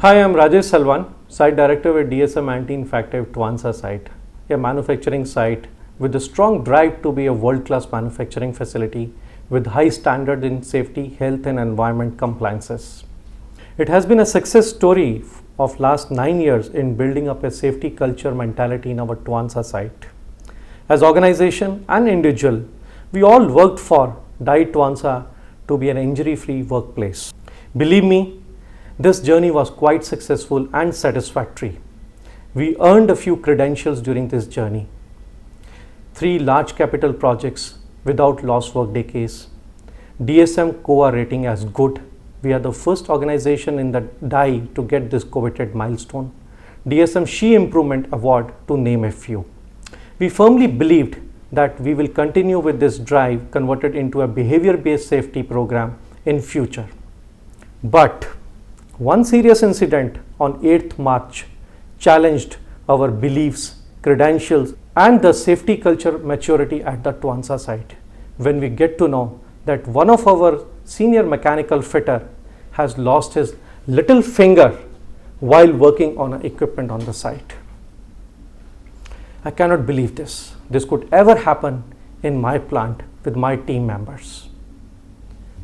Hi, I'm Rajesh Salwan, Site Director with DSM Anti-Infective Twansa site, a manufacturing site with a strong drive to be a world-class manufacturing facility with high standards in safety, health and environment compliances. It has been a success story of last 9 years in building up a safety culture mentality in our Twansa site. As organization and individual, we all worked for DIE Twansa to be an injury-free workplace. Believe me, this journey was quite successful and satisfactory. We earned a few credentials during this journey. 3 large capital projects without lost workday case. DSM COA rating as good. We are the first organization in the DIE to get this coveted milestone. DSM-Shashi Improvement Award, to name a few. We firmly believed that we will continue with this drive converted into a behavior-based safety program in future. But one serious incident on 8th March challenged our beliefs, credentials and the safety culture maturity at the Twansa site when we get to know that one of our senior mechanical fitter has lost his little finger while working on equipment on the site. I cannot believe this. This could ever happen in my plant with my team members.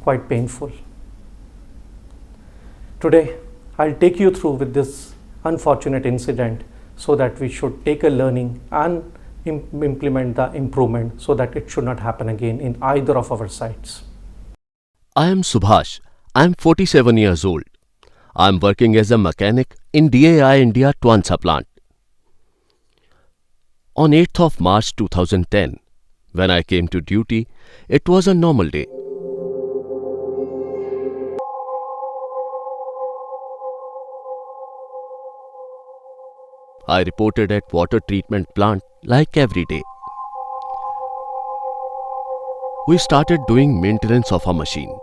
Quite painful. Today, I'll take you through with this unfortunate incident so that we should take a learning and implement the improvement so that it should not happen again in either of our sites. I am Subhash. I am 47 years old. I am working as a mechanic in DAI India Twansa plant. On 8th of March 2010, when I came to duty, it was a normal day. I reported at water treatment plant like every day. We started doing maintenance of a machine.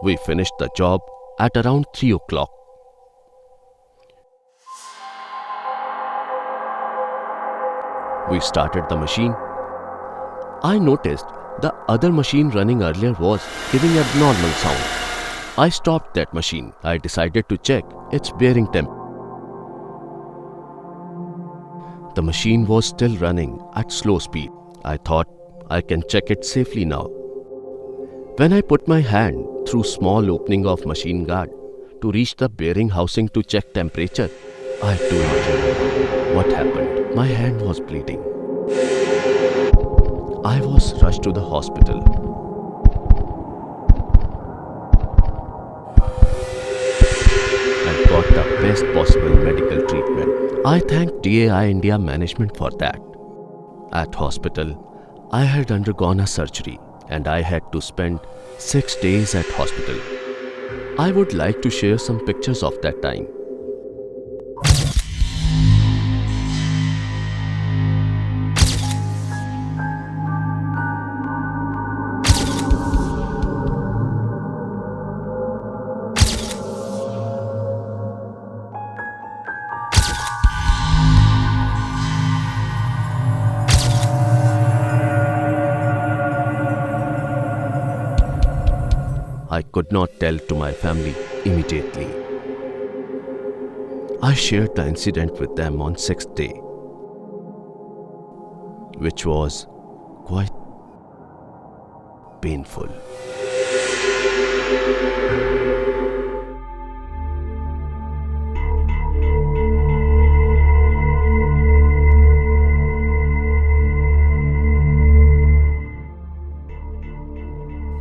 We finished the job at around 3 o'clock. We started the machine. I noticed the other machine running earlier was giving a abnormal sound. I stopped that machine. I decided to check its bearing temp. The machine was still running at slow speed. I thought I can check it safely now. When I put my hand through small opening of machine guard to reach the bearing housing to check temperature, I don't remember what happened. My hand was bleeding. I was rushed to the hospital. And got the best possible medical treatment. I thank DAI India management for that. At hospital, I had undergone a surgery and I had to spend 6 days at hospital. I would like to share some pictures of that time. I could not tell to my family immediately. I shared the incident with them on 6th day, which was quite painful.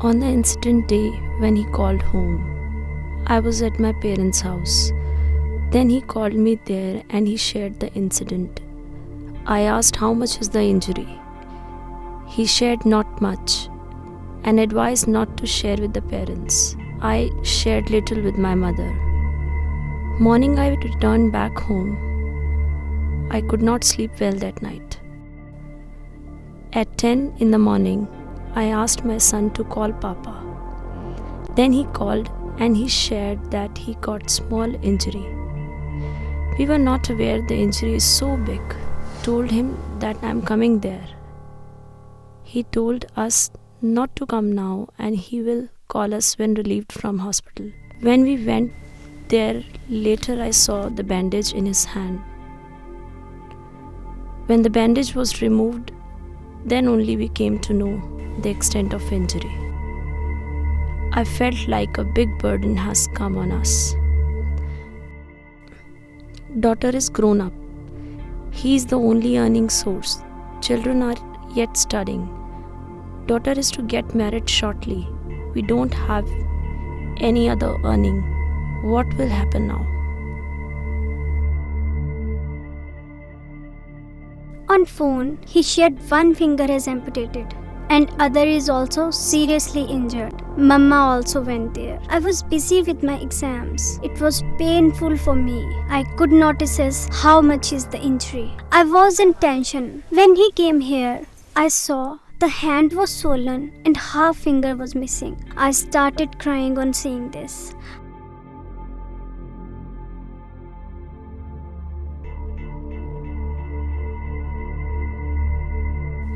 On the incident day when he called home, I was at my parents' house. Then he called me there and he shared the incident. I asked how much is the injury. He shared not much and advised not to share with the parents. I shared little with my mother. Morning I returned back home. I could not sleep well that night. At 10 in the morning, I asked my son to call Papa. Then he called and he shared that he got small injury. We were not aware the injury is so big told him that I'm coming there. He told us not to come now and he will call us when relieved from hospital. When we went there later, I saw the bandage in his hand. When the bandage was removed, then only we came to know the extent of injury. I felt like a big burden has come on us. Daughter is grown up. He is the only earning source. Children are yet studying. Daughter is to get married shortly. We don't have any other earning. What will happen now? On phone, he shared one finger is amputated and other is also seriously injured. Mama also went there. I was busy with my exams. It was painful for me. I could not assess how much is the injury. I was in tension. When he came here, I saw the hand was swollen and half finger was missing. I started crying on seeing this.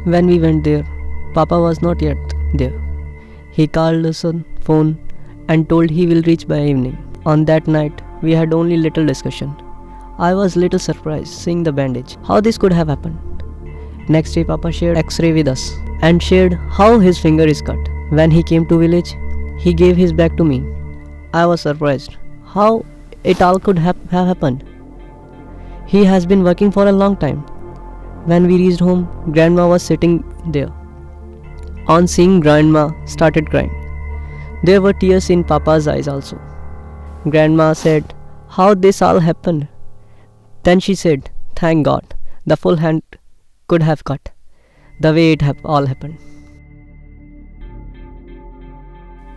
When we went there, Papa was not yet there. He called us on phone and told he will reach by evening. On that night, we had only little discussion. I was little surprised seeing the bandage. How this could have happened? Next day, Papa shared X-ray with us and shared how his finger is cut. When he came to village, he gave his bag to me. I was surprised how it all could have happened. He has been working for a long time. When we reached home, Grandma was sitting there. On seeing Grandma, started crying. There were tears in Papa's eyes also. Grandma said, how this all happened? Then she said, thank God, the full hand could have cut, the way it all happened.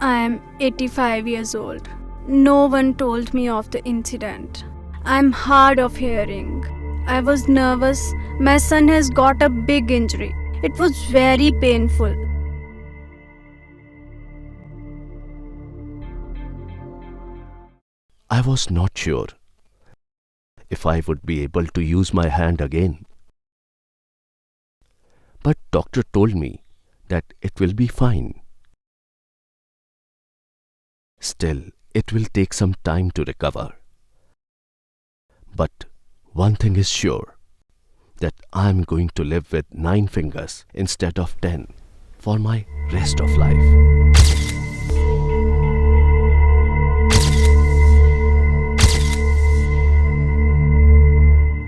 I am 85 years old. No one told me of the incident. I am hard of hearing. I was nervous. My son has got a big injury. It was very painful. I was not sure if I would be able to use my hand again. But doctor told me that it will be fine. Still, it will take some time to recover. But one thing is sure, that I am going to live with 9 fingers instead of 10 for my rest of life.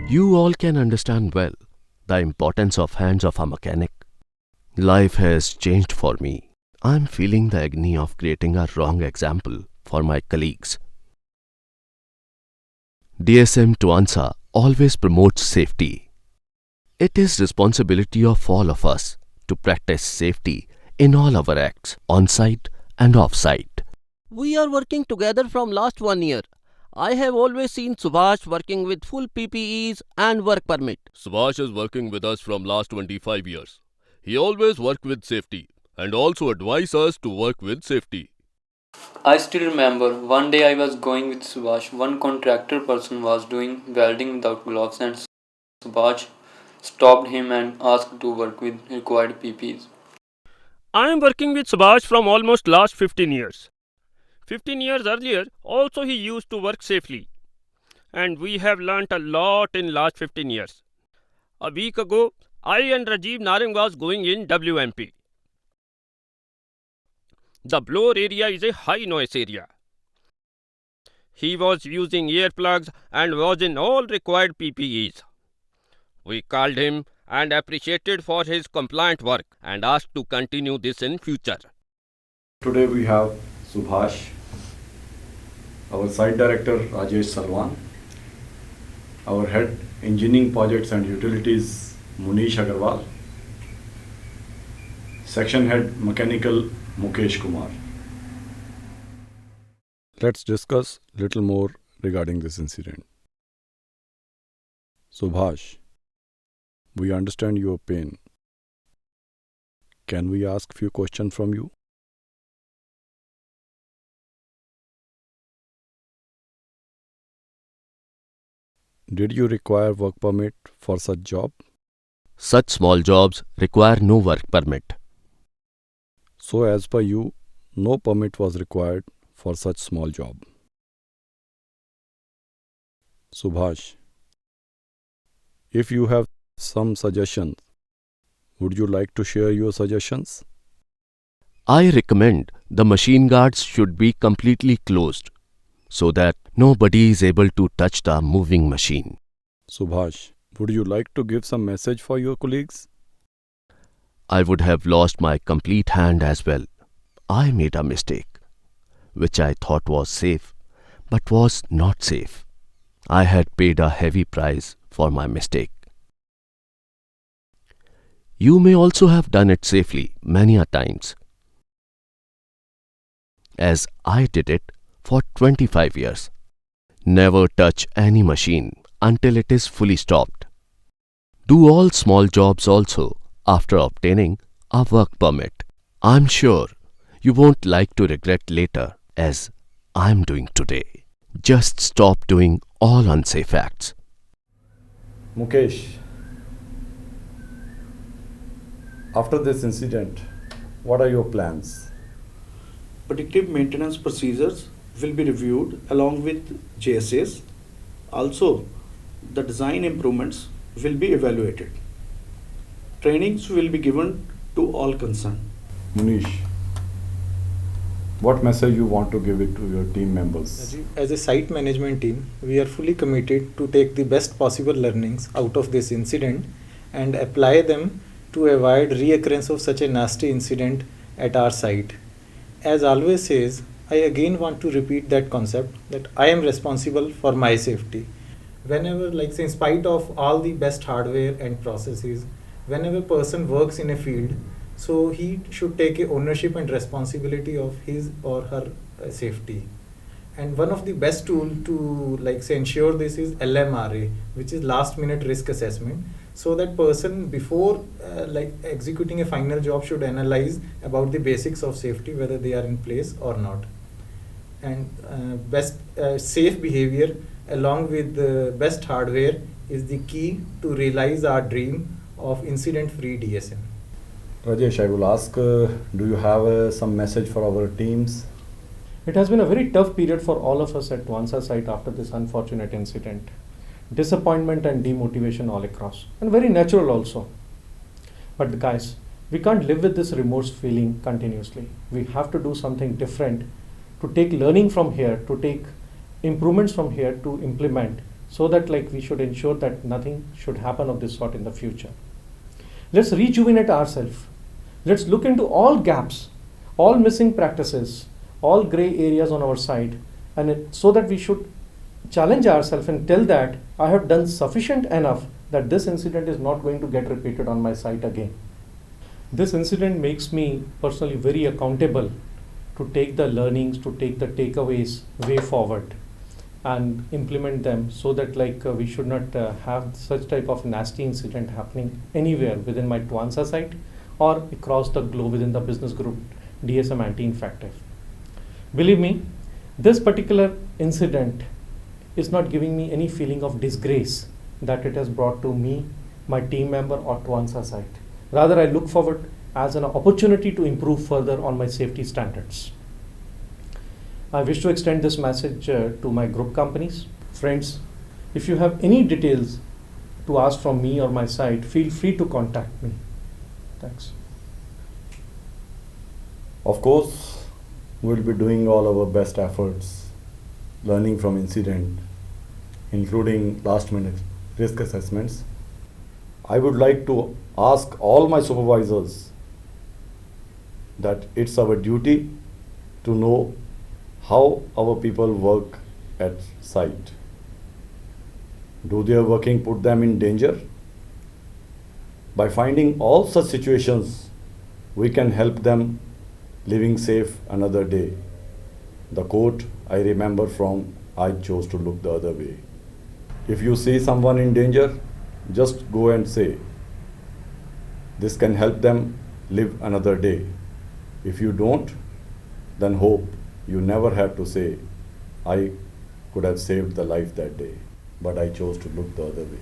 You all can understand well the importance of hands of a mechanic. Life has changed for me. I am feeling the agony of creating a wrong example for my colleagues. DSM-Shashi always promotes safety. It is responsibility of all of us to practice safety in all our acts, on-site and off-site. We are working together from last 1 year. I have always seen Subhash working with full PPEs and work permit. Subhash is working with us from last 25 years. He always worked with safety and also advised us to work with safety. I still remember one day I was going with Subhash. One contractor person was doing welding without gloves and Subhash stopped him and asked to work with required PPEs. I am working with Subhash from almost last 15 years. 15 years earlier, also he used to work safely. And we have learnt a lot in last 15 years. A week ago, I and Rajiv Narang was going in WMP. The blower area is a high noise area. He was using earplugs and was in all required PPEs. We called him and appreciated for his compliant work and asked to continue this in future. Today we have Subhash, our site director Rajesh Salwan, our head engineering projects and utilities Munish Agarwal, section head mechanical Mukesh Kumar. Let's discuss little more regarding this incident. Subhash, we understand your pain. Can we ask few questions from you? Did you require work permit for such job? Such small jobs require no work permit. So, as per you, no permit was required for such small job. Subhash, if you have some suggestions, would you like to share your suggestions? I recommend the machine guards should be completely closed so that nobody is able to touch the moving machine. Subhash, would you like to give some message for your colleagues? I would have lost my complete hand as well. I made a mistake, which I thought was safe, but was not safe. I had paid a heavy price for my mistake. You may also have done it safely many a times, as I did it for 25 years. Never touch any machine until it is fully stopped. Do all small jobs also after obtaining a work permit. I'm sure you won't like to regret later as I'm doing today. Just stop doing all unsafe acts. Mukesh, after this incident, what are your plans? Predictive maintenance procedures will be reviewed along with JSAs. Also, the design improvements will be evaluated. Trainings will be given to all concerned. Munish, what message you want to give it to your team members? As a site management team, we are fully committed to take the best possible learnings out of this incident and apply them to avoid reoccurrence of such a nasty incident at our site. As always says, I again want to repeat that concept that I am responsible for my safety. Whenever, like say, in spite of all the best hardware and processes, whenever a person works in a field, so he should take a ownership and responsibility of his or her safety. And one of the best tool to like say ensure this is LMRA, which is last minute risk assessment. So that person before like executing a final job should analyze about the basics of safety, whether they are in place or not. And best safe behavior along with the best hardware is the key to realize our dream of incident-free DSM. Rajesh, I will ask, do you have some message for our teams? It has been a very tough period for all of us at Twansa site after this unfortunate incident. Disappointment and demotivation all across, and very natural also. But guys, we can't live with this remorse feeling continuously. We have to do something different to take learning from here, to take improvements from here to implement, so that like we should ensure that nothing should happen of this sort in the future. Let's rejuvenate ourselves. Let's look into all gaps, all missing practices, all gray areas on our side, and so that we should challenge ourselves and tell that I have done sufficient enough that this incident is not going to get repeated on my site again. This incident makes me personally very accountable to take the learnings, to take the takeaways way forward and implement them, so that like we should not have such type of nasty incident happening anywhere within my Twansa site or across the globe within the business group DSM anti-infective. Believe me, this particular incident is not giving me any feeling of disgrace that it has brought to me, my team member or Twansa site. Rather, I look forward as an opportunity to improve further on my safety standards. I wish to extend this message to my group companies. Friends, if you have any details to ask from me or my site, feel free to contact me. Thanks. Of course, we'll be doing all our best efforts, learning from incident, including last minute risk assessments. I would like to ask all my supervisors that it's our duty to know how our people work at site. Do their working put them in danger? By finding all such situations, we can help them living safe another day. The quote I remember from I chose to look the other way. If you see someone in danger, just go and say, this can help them live another day. If you don't, then hope you never have to say, I could have saved the life that day, but I chose to look the other way.